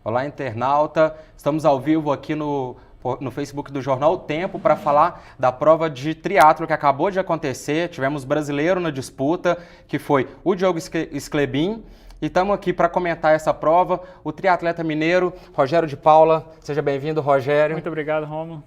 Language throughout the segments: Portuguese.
Olá, internauta. Estamos ao vivo aqui no Facebook do Jornal O Tempo para falar da prova de triatlo que acabou de acontecer. Tivemos brasileiro na disputa, que foi o Diogo Sclebin. E estamos aqui para comentar essa prova, o triatleta mineiro Rogério de Paula. Seja bem-vindo, Rogério. Muito obrigado, Rômulo.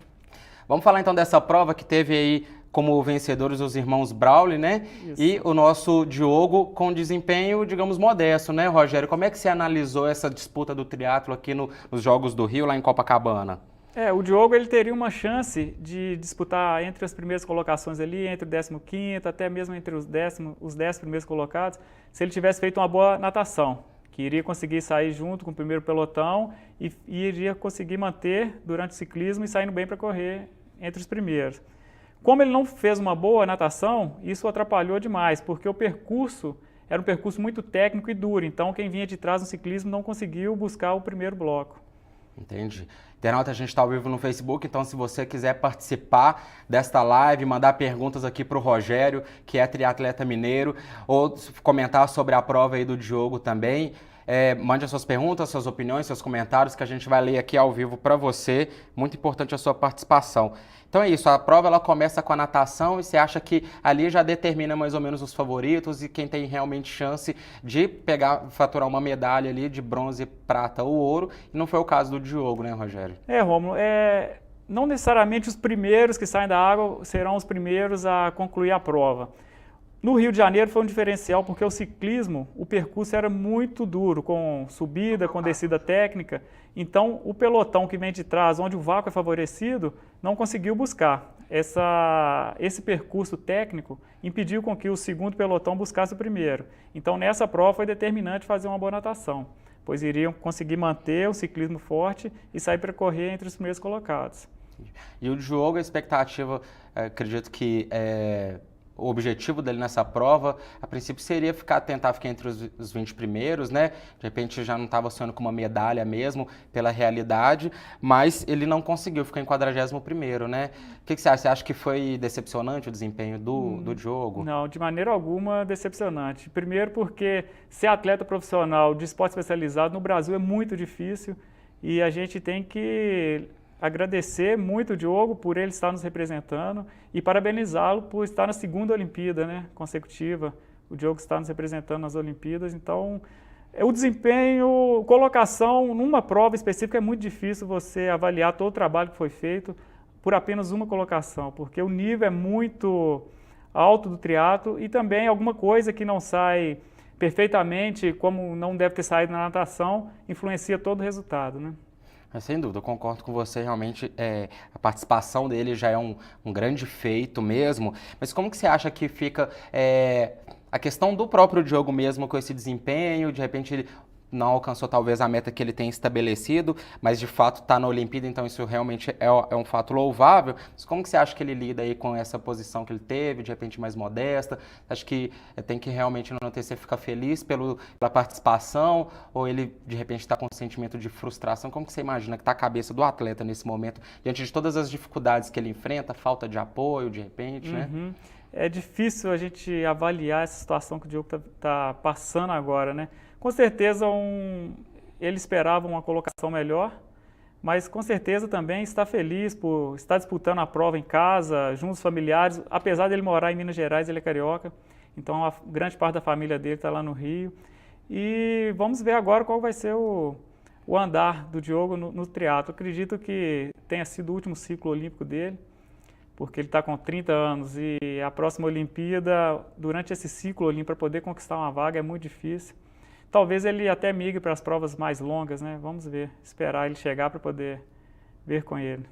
Vamos falar então dessa prova que teve aí como vencedores os irmãos Brauli, né? Isso. E o nosso Diogo com desempenho, digamos, modesto, né, Rogério? Como é que você analisou essa disputa do triatlo aqui nos Jogos do Rio, lá em Copacabana? O Diogo ele teria uma chance de disputar entre as primeiras colocações ali, entre o 15º, até mesmo entre os 10 primeiros colocados, se ele tivesse feito uma boa natação, que iria conseguir sair junto com o primeiro pelotão e iria conseguir manter durante o ciclismo e saindo bem para correr entre os primeiros. Como ele não fez uma boa natação, isso o atrapalhou demais, porque o percurso era um percurso muito técnico e duro, então quem vinha de trás no ciclismo não conseguiu buscar o primeiro bloco. Entendi. Internauta, a gente está ao vivo no Facebook, então se você quiser participar desta live, mandar perguntas aqui para o Rogério, que é triatleta mineiro, ou comentar sobre a prova aí do Diogo também, mande as suas perguntas, suas opiniões, seus comentários, que a gente vai ler aqui ao vivo para você. Muito importante a sua participação. Então é isso, a prova ela começa com a natação e você acha que ali já determina mais ou menos os favoritos e quem tem realmente chance de faturar uma medalha ali de bronze, prata ou ouro, e não foi o caso do Diogo, né, Rogério? Rômulo, não necessariamente os primeiros que saem da água serão os primeiros a concluir a prova. No Rio de Janeiro foi um diferencial porque o ciclismo, o percurso era muito duro, com subida, com descida técnica, então o pelotão que vem de trás, onde o vácuo é favorecido, não conseguiu buscar. Esse percurso técnico impediu com que o segundo pelotão buscasse o primeiro. Então nessa prova foi determinante fazer uma boa natação, pois iriam conseguir manter o ciclismo forte e sair para correr entre os primeiros colocados. E o Diogo, a expectativa, acredito que o objetivo dele nessa prova, a princípio, seria tentar ficar entre os 20 primeiros, né? De repente já não estava sonhando com uma medalha mesmo, pela realidade, mas ele não conseguiu, ficou em 41º, né? O que você acha? Você acha que foi decepcionante o desempenho do Diogo? Não, de maneira alguma decepcionante. Primeiro porque ser atleta profissional de esporte especializado no Brasil é muito difícil e a gente tem que agradecer muito o Diogo por ele estar nos representando e parabenizá-lo por estar na segunda Olimpíada, né, consecutiva. O Diogo está nos representando nas Olimpíadas, então o desempenho, colocação numa prova específica é muito difícil você avaliar todo o trabalho que foi feito por apenas uma colocação, porque o nível é muito alto do triatlo e também alguma coisa que não sai perfeitamente, como não deve ter saído na natação, influencia todo o resultado, né? Sem dúvida, eu concordo com você, realmente a participação dele já é um grande feito mesmo, mas como que você acha que fica a questão do próprio Diogo mesmo com esse desempenho, de repente ele não alcançou talvez a meta que ele tem estabelecido, mas de fato está na Olimpíada, então isso realmente é um fato louvável. Mas como que você acha que ele lida aí com essa posição que ele teve, de repente mais modesta? Acho que tem que realmente no TC ficar feliz pela participação, ou ele de repente está com um sentimento de frustração? Como que você imagina que está a cabeça do atleta nesse momento, diante de todas as dificuldades que ele enfrenta, falta de apoio, de repente, né? É difícil a gente avaliar essa situação que o Diogo está passando agora, né? Com certeza ele esperava uma colocação melhor, mas com certeza também está feliz por estar disputando a prova em casa, junto aos familiares. Apesar de ele morar em Minas Gerais, ele é carioca, então a grande parte da família dele está lá no Rio. E vamos ver agora qual vai ser o andar do Diogo no triatlo. Acredito que tenha sido o último ciclo olímpico dele, porque ele está com 30 anos e a próxima Olimpíada, durante esse ciclo olímpico, para poder conquistar uma vaga é muito difícil. Talvez ele até migre para as provas mais longas, né? Vamos ver, esperar ele chegar para poder ver com ele.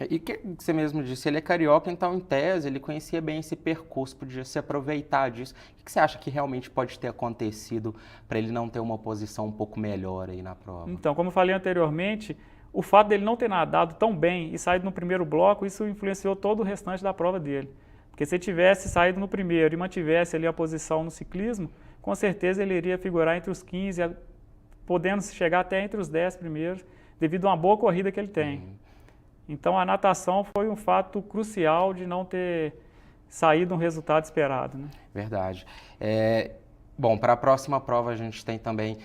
E que você mesmo disse, ele é carioca, então em tese ele conhecia bem esse percurso, podia se aproveitar disso. O que você acha que realmente pode ter acontecido para ele não ter uma posição um pouco melhor aí na prova? Então, como eu falei anteriormente, o fato dele não ter nadado tão bem e saído no primeiro bloco, isso influenciou todo o restante da prova dele. Porque se ele tivesse saído no primeiro e mantivesse ali a posição no ciclismo, com certeza ele iria figurar entre os 15, podendo chegar até entre os 10 primeiros, devido a uma boa corrida que ele tem. Então a natação foi um fato crucial de não ter saído um resultado esperado, né? Verdade. Bom, para a próxima prova a gente tem também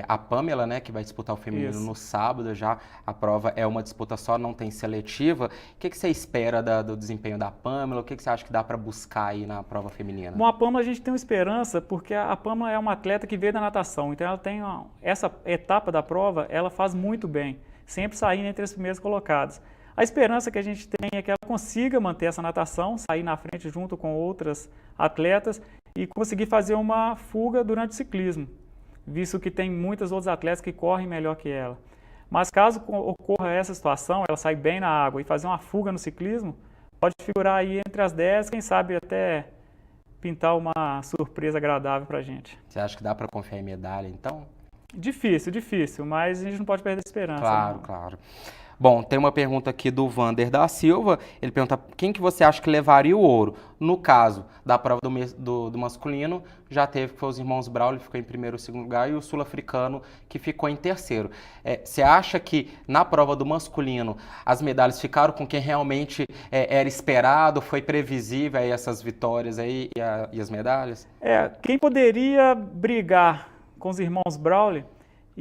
a Pamela, né, que vai disputar o feminino Isso. no sábado já. A prova é uma disputa só, não tem seletiva. O que você espera do desempenho da Pamela? O que você acha que dá para buscar aí na prova feminina? Bom, a Pamela a gente tem uma esperança, porque a Pamela é uma atleta que veio da natação, então ela tem essa etapa da prova, ela faz muito bem, sempre saindo entre os primeiros colocados. A esperança que a gente tem é que ela consiga manter essa natação, sair na frente junto com outras atletas e conseguir fazer uma fuga durante o ciclismo, visto que tem muitas outras atletas que correm melhor que ela. Mas caso ocorra essa situação, ela sair bem na água e fazer uma fuga no ciclismo, pode figurar aí entre as 10, quem sabe até pintar uma surpresa agradável para a gente. Você acha que dá para confiar em medalha, então? Difícil, mas a gente não pode perder a esperança. Claro, não. claro. Bom, tem uma pergunta aqui do Vander da Silva. Ele pergunta quem que você acha que levaria o ouro? No caso da prova do masculino, já teve, que foi os irmãos Braulio, que ficou em primeiro e segundo lugar, e o sul-africano, que ficou em terceiro. Você acha que na prova do masculino as medalhas ficaram com quem realmente era esperado, foi previsível aí essas vitórias aí e as medalhas? Quem poderia brigar com os irmãos Braulio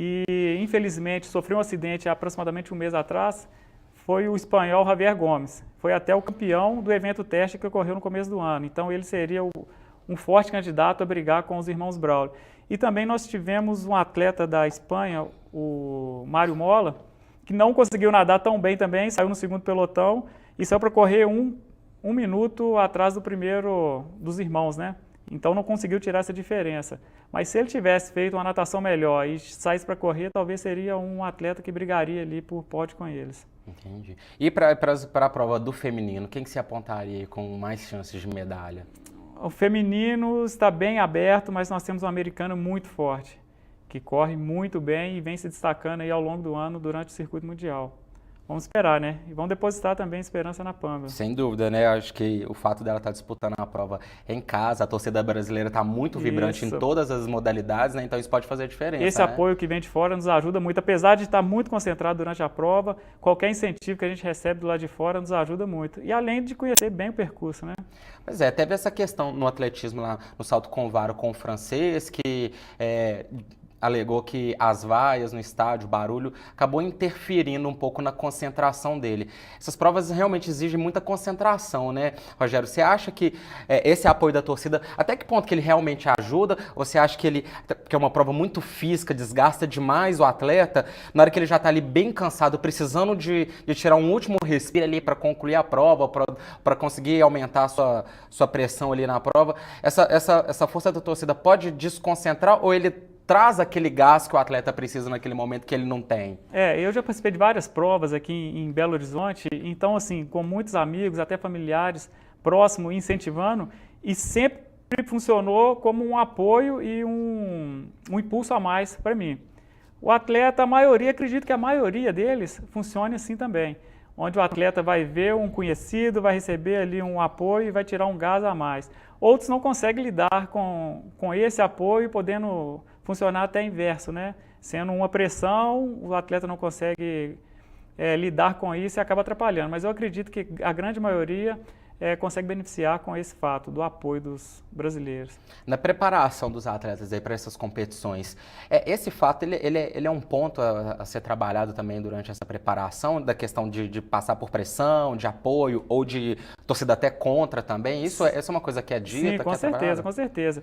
e infelizmente sofreu um acidente há aproximadamente um mês atrás, foi o espanhol Javier Gomes. Foi até o campeão do evento teste que ocorreu no começo do ano. Então ele seria um forte candidato a brigar com os irmãos Braulio. E também nós tivemos um atleta da Espanha, o Mário Mola, que não conseguiu nadar tão bem também, saiu no segundo pelotão e saiu para correr um minuto atrás do primeiro dos irmãos, né? Então não conseguiu tirar essa diferença. Mas se ele tivesse feito uma natação melhor e saísse para correr, talvez seria um atleta que brigaria ali por pódio com eles. Entendi. E para a prova do feminino, quem que se apontaria com mais chances de medalha? O feminino está bem aberto, mas nós temos um americano muito forte, que corre muito bem e vem se destacando aí ao longo do ano durante o circuito mundial. Vamos esperar, né? E vamos depositar também esperança na Pamela. Sem dúvida, né? Acho que o fato dela estar disputando a prova em casa, a torcida brasileira está muito vibrante em todas as modalidades, né? Então isso pode fazer a diferença. Esse apoio que vem de fora nos ajuda muito. Apesar de estar muito concentrado durante a prova, qualquer incentivo que a gente recebe do lado de fora nos ajuda muito. E além de conhecer bem o percurso, né? Pois é, teve essa questão no atletismo lá no salto com vara com o francês, que alegou que as vaias no estádio, o barulho, acabou interferindo um pouco na concentração dele. Essas provas realmente exigem muita concentração, né, Rogério? Você acha que esse apoio da torcida, até que ponto que ele realmente ajuda? Ou você acha que que é uma prova muito física, desgasta demais o atleta, na hora que ele já está ali bem cansado, precisando de tirar um último respiro ali para concluir a prova, para conseguir aumentar a sua pressão ali na prova, essa força da torcida pode desconcentrar ou ele traz aquele gás que o atleta precisa naquele momento que ele não tem? Eu já participei de várias provas aqui em Belo Horizonte, então assim, com muitos amigos, até familiares, próximo, incentivando, e sempre funcionou como um apoio e um impulso a mais para mim. O atleta, acredito que a maioria deles funcione assim também, onde o atleta vai ver um conhecido, vai receber ali um apoio e vai tirar um gás a mais. Outros não conseguem lidar com esse apoio, podendo funcionar até inverso, né? Sendo uma pressão, o atleta não consegue lidar com isso e acaba atrapalhando. Mas eu acredito que a grande maioria consegue beneficiar com esse fato do apoio dos brasileiros. Na preparação dos atletas para essas competições, esse fato ele é um ponto a ser trabalhado também durante essa preparação, da questão de passar por pressão, de apoio ou de torcida até contra também? Isso é uma coisa que é dita? Sim, com certeza.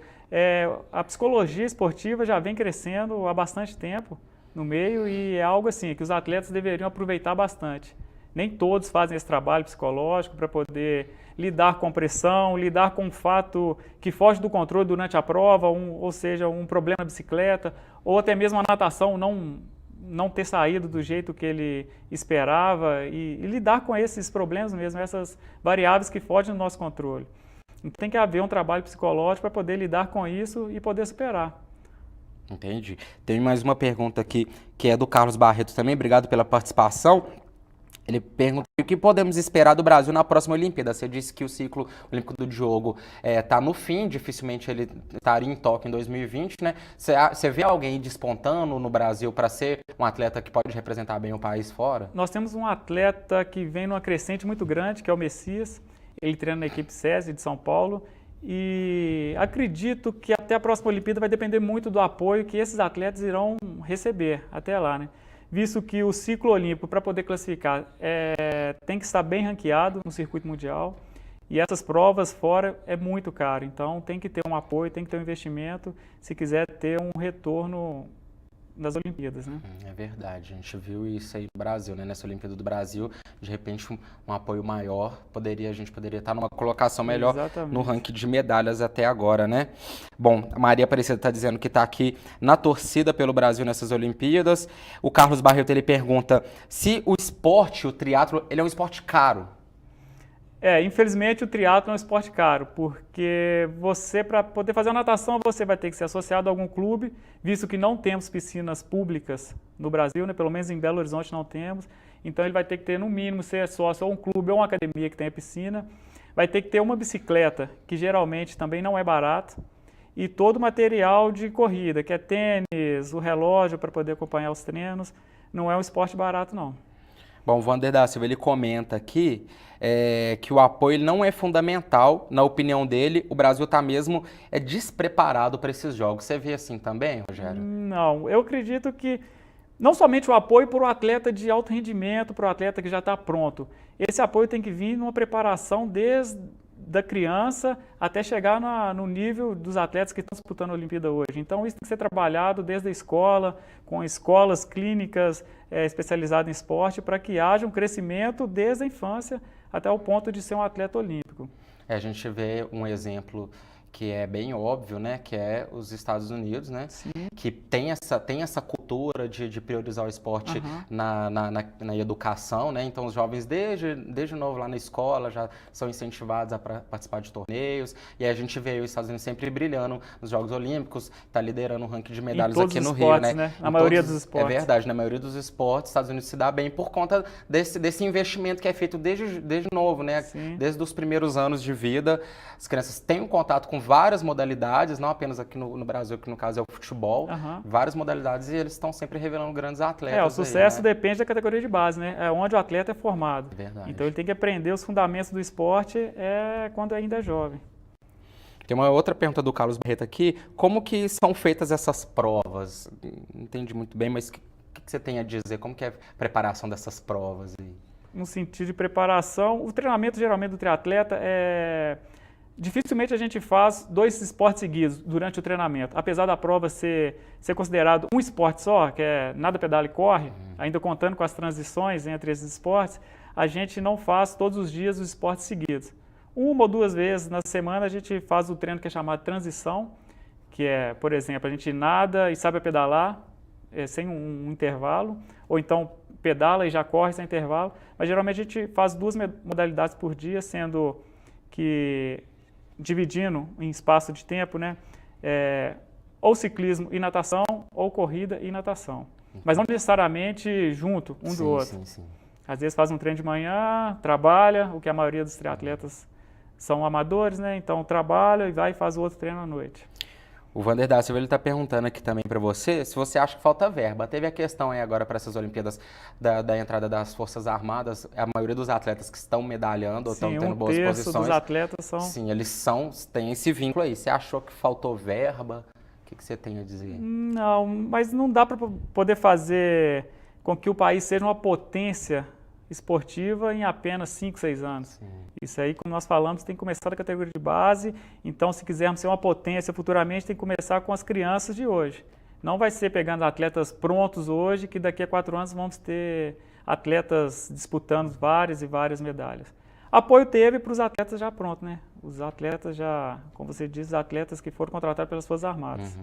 A psicologia esportiva já vem crescendo há bastante tempo no meio e é algo assim que os atletas deveriam aproveitar bastante. Nem todos fazem esse trabalho psicológico para poder lidar com pressão, lidar com um fato que foge do controle durante a prova, ou seja, um problema na bicicleta, ou até mesmo a natação não ter saído do jeito que ele esperava e lidar com esses problemas mesmo, essas variáveis que fogem do nosso controle. Então tem que haver um trabalho psicológico para poder lidar com isso e poder superar. Entendi. Tem mais uma pergunta aqui que é do Carlos Barreto também, obrigado pela participação. Ele pergunta o que podemos esperar do Brasil na próxima Olimpíada. Você disse que o ciclo olímpico do Diogo está no fim, dificilmente ele estaria em Tóquio em 2020, né? Você vê alguém despontando no Brasil para ser um atleta que pode representar bem o país fora? Nós temos um atleta que vem numa crescente muito grande, que é o Messias. Ele treina na equipe SESI de São Paulo e acredito que até a próxima Olimpíada vai depender muito do apoio que esses atletas irão receber até lá, né? Visto que o ciclo olímpico, para poder classificar, tem que estar bem ranqueado no circuito mundial, e essas provas fora é muito caro, então tem que ter um apoio, tem que ter um investimento, se quiser ter um retorno das Olimpíadas, né? É verdade, a gente viu isso aí no Brasil, né? Nessa Olimpíada do Brasil, de repente um apoio maior, a gente poderia estar numa colocação melhor Exatamente. no ranking de medalhas até agora, né? Bom, a Maria Aparecida está dizendo que está aqui na torcida pelo Brasil nessas Olimpíadas. O Carlos Barreto, ele pergunta se o esporte, o triatlo, ele é um esporte caro. Infelizmente o triatlo é um esporte caro, porque você, para poder fazer a natação, você vai ter que ser associado a algum clube, visto que não temos piscinas públicas no Brasil, né? Pelo menos em Belo Horizonte não temos, então ele vai ter que ter no mínimo ser sócio a um clube ou uma academia que tenha piscina, vai ter que ter uma bicicleta, que geralmente também não é barato, e todo o material de corrida, que é tênis, o relógio para poder acompanhar os treinos, não é um esporte barato não. Bom, o Vander da Silva, ele comenta aqui que o apoio ele não é fundamental, na opinião dele, o Brasil está mesmo despreparado para esses jogos. Você vê assim também, Rogério? Não, eu acredito que não somente o apoio para o atleta de alto rendimento, para o atleta que já está pronto, esse apoio tem que vir numa preparação desde da criança até chegar no nível dos atletas que estão disputando a Olimpíada hoje. Então isso tem que ser trabalhado desde a escola, com escolas clínicas especializadas em esporte, para que haja um crescimento desde a infância até o ponto de ser um atleta olímpico. A gente vê um exemplo que é bem óbvio, né, que é os Estados Unidos, né, Sim. que tem essa cultura de priorizar o esporte na educação, né, então os jovens desde novo lá na escola já são incentivados a participar de torneios, e aí a gente vê os Estados Unidos sempre brilhando nos Jogos Olímpicos, está liderando o ranking de medalhas aqui no Rio, né? Na maioria dos esportes. É verdade, na maioria dos esportes, os Estados Unidos se dá bem por conta desse investimento que é feito desde novo, né, Sim. desde os primeiros anos de vida, as crianças têm um contato com várias modalidades, não apenas aqui no Brasil, que no caso é o futebol, várias modalidades, e eles estão sempre revelando grandes atletas. O sucesso aí, né? depende da categoria de base, né? É onde o atleta é formado. Verdade. Então ele tem que aprender os fundamentos do esporte quando ainda é jovem. Tem uma outra pergunta do Carlos Barreto aqui, como que são feitas essas provas? Não entendi muito bem, mas o que você tem a dizer? Como que é a preparação dessas provas? No sentido de preparação, o treinamento geralmente do triatleta dificilmente a gente faz 2 esportes seguidos durante o treinamento. Apesar da prova ser considerado um esporte só, que é nada, pedala e corre, ainda contando com as transições entre esses esportes, a gente não faz todos os dias os esportes seguidos. 1 ou 2 vezes na semana a gente faz o treino que é chamado transição, que é, por exemplo, a gente nada e sabe pedalar sem um intervalo, ou então pedala e já corre sem intervalo, mas geralmente a gente faz 2 modalidades por dia, sendo que dividindo em espaço de tempo, né? Ou ciclismo e natação, ou corrida e natação. Mas não necessariamente junto, um do outro. Sim. Às vezes faz um treino de manhã, trabalha, o que a maioria dos triatletas são amadores, né? Então trabalha e vai e faz o outro treino à noite. O Vander da Silva está perguntando aqui também para você se você acha que falta verba. Teve a questão aí agora para essas Olimpíadas da entrada das Forças Armadas, a maioria dos atletas que estão medalhando ou estão tendo boas posições. Dos atletas são... Sim, eles têm esse vínculo aí. Você achou que faltou verba? O que você tem a dizer? Não, mas não dá para poder fazer com que o país seja uma potência esportiva em apenas 5, 6 anos. Sim. Isso aí, como nós falamos, tem que começar da categoria de base, então se quisermos ser uma potência futuramente, tem que começar com as crianças de hoje. Não vai ser pegando atletas prontos hoje, que daqui a 4 anos vamos ter atletas disputando várias e várias medalhas. Apoio teve para os atletas já prontos, né? Os atletas já, como você diz, os atletas que foram contratados pelas Forças Armadas.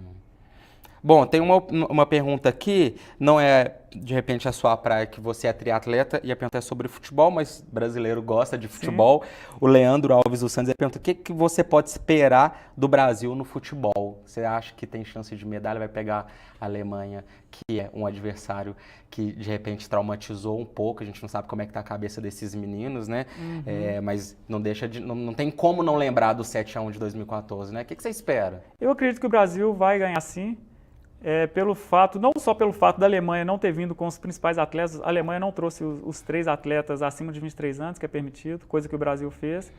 Bom, tem uma pergunta aqui, não é de repente a sua praia que você é triatleta, e a pergunta é sobre futebol, mas brasileiro gosta de futebol. Sim. O Leandro Alves dos Santos pergunta: o que você pode esperar do Brasil no futebol? Você acha que tem chance de medalha? Vai pegar a Alemanha, que é um adversário que de repente traumatizou um pouco, a gente não sabe como é que está a cabeça desses meninos, né? Mas não tem como não lembrar do 7-1 de 2014, né? O que você espera? Eu acredito que o Brasil vai ganhar sim. Não só pelo fato da Alemanha não ter vindo com os principais atletas, a Alemanha não trouxe os 3 atletas acima de 23 anos, que é permitido, coisa que o Brasil fez,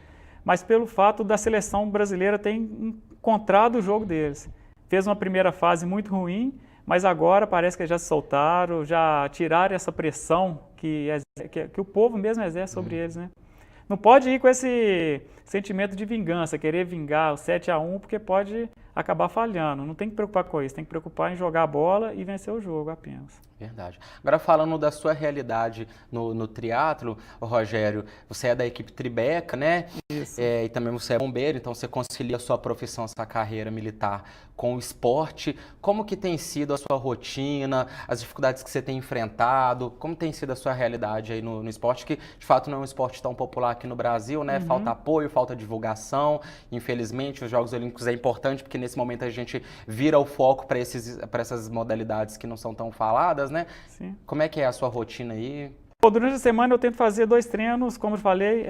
mas pelo fato da seleção brasileira ter encontrado o jogo deles. Fez uma primeira fase muito ruim, mas agora parece que já se soltaram, já tiraram essa pressão que o povo mesmo exerce sobre eles, né? Não pode ir com esse sentimento de vingança, querer vingar o 7-1, porque pode acabar falhando. Não tem que preocupar com isso, tem que preocupar em jogar a bola e vencer o jogo apenas. Verdade. Agora falando da sua realidade no triatlo, Rogério, você é da equipe Tribeca, né? Isso. E também você é bombeiro, então você concilia a sua profissão, sua carreira militar com o esporte. Como que tem sido a sua rotina, as dificuldades que você tem enfrentado? Como tem sido a sua realidade aí no esporte, que de fato não é um esporte tão popular aqui no Brasil, né? Falta apoio, falta divulgação. Infelizmente, os Jogos Olímpicos é importante porque nesse momento a gente vira o foco para essas modalidades que não são tão faladas, né? Sim. Como é que é a sua rotina aí? Durante a semana eu tento fazer 2 treinos, como eu falei,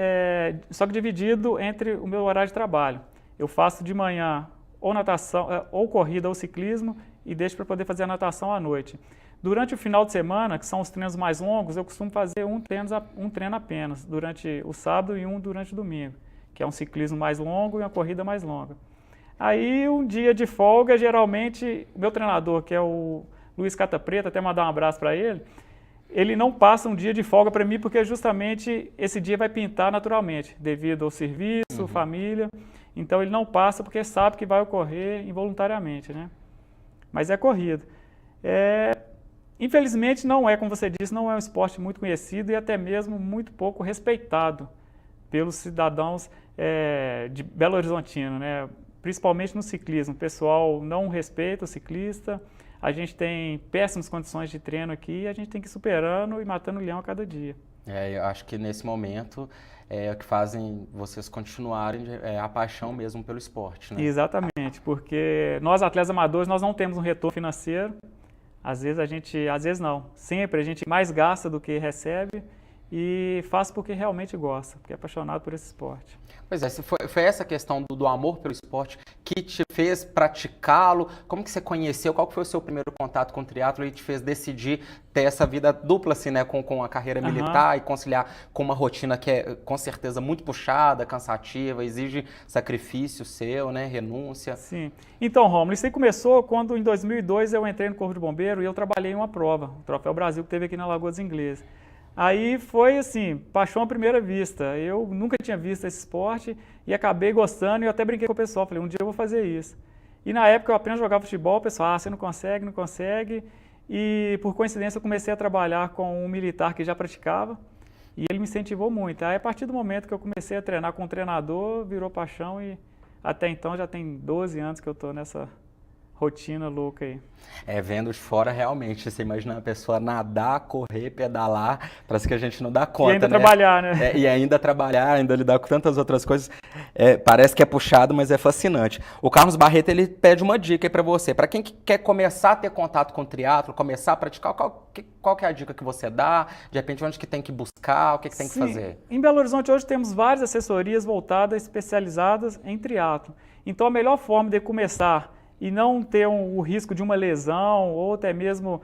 só que dividido entre o meu horário de trabalho. Eu faço de manhã ou natação, ou corrida ou ciclismo e deixo para poder fazer a natação à noite. Durante o final de semana, que são os treinos mais longos, eu costumo fazer um treino apenas, durante o sábado e um durante o domingo, que é um ciclismo mais longo e uma corrida mais longa. Aí, um dia de folga, geralmente, o meu treinador, que é o Luiz Cata Preta, até mandar um abraço para ele não passa um dia de folga para mim, porque justamente esse dia vai pintar naturalmente, devido ao serviço, família. Então, ele não passa porque sabe que vai ocorrer involuntariamente, né? Mas é corrida. Infelizmente, não é, como você disse, não é um esporte muito conhecido e até mesmo muito pouco respeitado pelos cidadãos de Belo Horizontino, né? Principalmente no ciclismo. O pessoal não respeita o ciclista, a gente tem péssimas condições de treino aqui e a gente tem que ir superando e matando o leão a cada dia. Eu acho que nesse momento o que fazem vocês continuarem a paixão mesmo pelo esporte, né? Exatamente, porque nós atletas amadores, nós não temos um retorno financeiro. Às vezes não, sempre a gente mais gasta do que recebe e faz porque realmente gosta, porque é apaixonado por esse esporte. Pois é, foi essa questão do amor pelo esporte que te fez praticá-lo? Como que você conheceu? Qual que foi o seu primeiro contato com o triatlo e te fez decidir ter essa vida dupla, assim, né, com a carreira militar e conciliar com uma rotina que é, com certeza, muito puxada, cansativa, exige sacrifício seu, né, renúncia? Sim. Então, Rômulo, isso aí começou quando, em 2002, eu entrei no Corpo de Bombeiro e eu trabalhei em uma prova, o Troféu Brasil, que teve aqui na Lagoa dos Ingleses. Aí foi assim, paixão à primeira vista. Eu nunca tinha visto esse esporte e acabei gostando e eu até brinquei com o pessoal. Falei, um dia eu vou fazer isso. E na época eu apenas jogava futebol, o pessoal, você não consegue, não consegue. E por coincidência eu comecei a trabalhar com um militar que já praticava e ele me incentivou muito. Aí a partir do momento que eu comecei a treinar com um treinador, virou paixão e até então já tem 12 anos que eu estou nessa rotina louca aí. Vendo de fora, realmente, você imagina a pessoa nadar, correr, pedalar, parece que a gente não dá conta, E ainda né? trabalhar, né? E ainda trabalhar, ainda lidar com tantas outras coisas, parece que é puxado, mas é fascinante. O Carlos Barreto, ele pede uma dica aí pra você, para quem quer começar a ter contato com o triatlo, começar a praticar, qual que é a dica que você dá? De repente, onde que tem que buscar, o que tem que fazer? Em Belo Horizonte hoje temos várias assessorias voltadas, especializadas em triatlo. Então a melhor forma de começar e não ter o risco de uma lesão ou até mesmo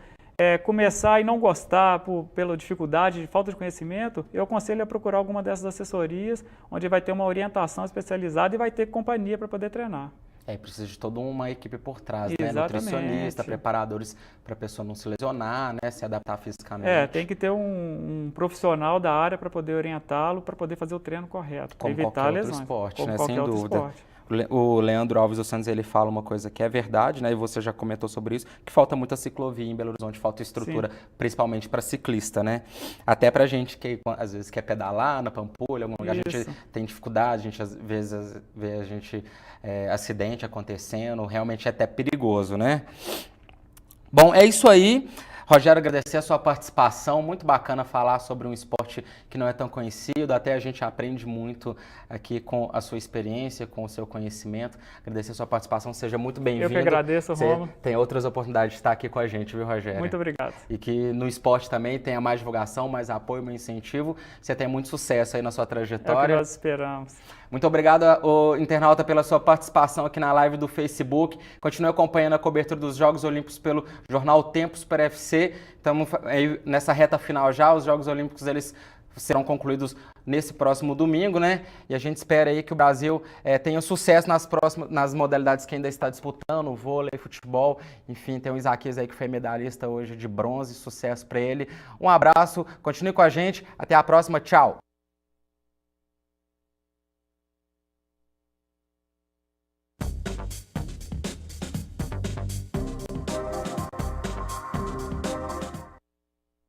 começar e não gostar pela dificuldade, de falta de conhecimento, eu aconselho a procurar alguma dessas assessorias, onde vai ter uma orientação especializada e vai ter companhia para poder treinar. Precisa de toda uma equipe por trás, Exatamente. né? Nutricionista, preparadores para a pessoa não se lesionar, né? Se adaptar fisicamente. Tem que ter um profissional da área para poder orientá-lo, para poder fazer o treino correto, para Como evitar qualquer lesões. outro esporte, Como né? qualquer Sem outro dúvida. esporte. O Leandro Alves dos Santos, ele fala uma coisa que é verdade, né? E você já comentou sobre isso, que falta muita ciclovia em Belo Horizonte, falta estrutura, principalmente para ciclista, né? Até pra gente que às vezes quer pedalar na Pampulha, algum lugar, a gente tem dificuldade, a gente às vezes vê acidente acontecendo, realmente é até perigoso, né? Bom, é isso aí. Rogério, agradecer a sua participação, muito bacana falar sobre um esporte que não é tão conhecido, até a gente aprende muito aqui com a sua experiência, com o seu conhecimento. Agradecer a sua participação, seja muito bem-vindo. Eu que agradeço, Romulo. Tem outras oportunidades de estar aqui com a gente, viu, Rogério? Muito obrigado. E que no esporte também tenha mais divulgação, mais apoio, mais incentivo. Você tenha muito sucesso aí na sua trajetória. É o que nós esperamos. Muito obrigado, ô, internauta, pela sua participação aqui na live do Facebook. Continue acompanhando a cobertura dos Jogos Olímpicos pelo jornal Tempo Super FC. Estamos nessa reta final já. Os Jogos Olímpicos, eles serão concluídos nesse próximo domingo, né? E a gente espera aí que o Brasil tenha sucesso nas modalidades que ainda está disputando, vôlei, futebol, enfim, tem o Isaquias aí que foi medalhista hoje de bronze, sucesso para ele. Um abraço, continue com a gente, até a próxima, tchau!